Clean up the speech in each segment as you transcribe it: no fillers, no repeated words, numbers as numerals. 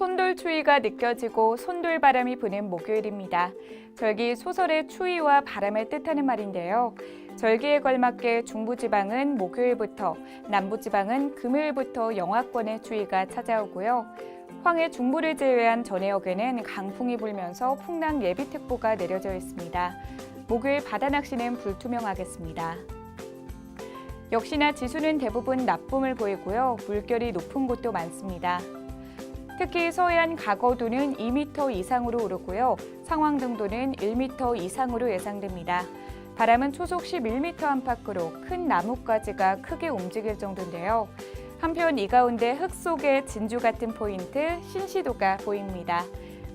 손돌 추위가 느껴지고 손돌 바람이 부는 목요일입니다. 절기 소설의 추위와 바람을 뜻하는 말인데요. 절기에 걸맞게 중부지방은 목요일부터, 남부지방은 금요일부터 영하권의 추위가 찾아오고요. 황해 중부를 제외한 전해역에는 강풍이 불면서 풍랑 예비특보가 내려져 있습니다. 목요일 바다 낚시는 불투명하겠습니다. 역시나 지수는 대부분 나쁨을 보이고요. 물결이 높은 곳도 많습니다. 특히 서해안 가거두는 2m 이상으로 오르고요. 상황등도는 1m 이상으로 예상됩니다. 바람은 초속 11m 안팎으로 큰 나뭇가지가 크게 움직일 정도인데요. 한편 이 가운데 흙 속에 진주 같은 포인트, 신시도가 보입니다.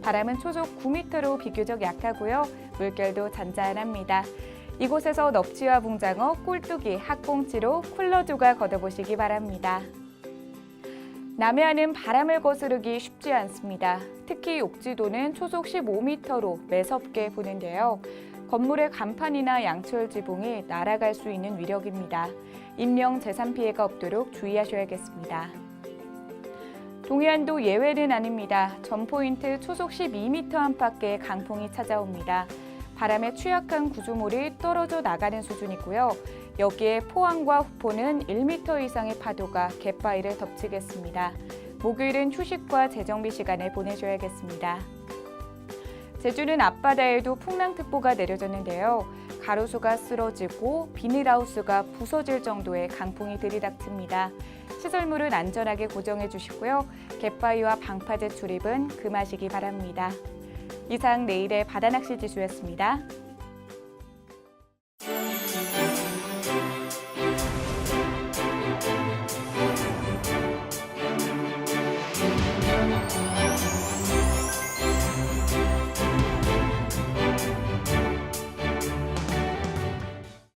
바람은 초속 9m로 비교적 약하고요. 물결도 잔잔합니다. 이곳에서 넙치와 붕장어, 꼴뚜기, 학꽁치로 쿨러조가 걷어보시기 바랍니다. 남해안은 바람을 거스르기 쉽지 않습니다. 특히 옥지도는 초속 15m로 매섭게 부는데요. 건물의 간판이나 양철 지붕이 날아갈 수 있는 위력입니다. 인명, 재산 피해가 없도록 주의하셔야겠습니다. 동해안도 예외는 아닙니다. 전포인트 초속 12m 안팎의 강풍이 찾아옵니다. 바람에 취약한 구조물이 떨어져 나가는 수준이고요. 여기에 포항과 후포는 1m 이상의 파도가 갯바위를 덮치겠습니다. 목요일은 휴식과 재정비 시간을 보내셔야겠습니다. 제주는 앞바다에도 풍랑특보가 내려졌는데요. 가로수가 쓰러지고 비닐하우스가 부서질 정도의 강풍이 들이닥칩니다. 시설물은 안전하게 고정해 주시고요. 갯바위와 방파제 출입은 금하시기 바랍니다. 이상 내일의 바다낚시 지수였습니다.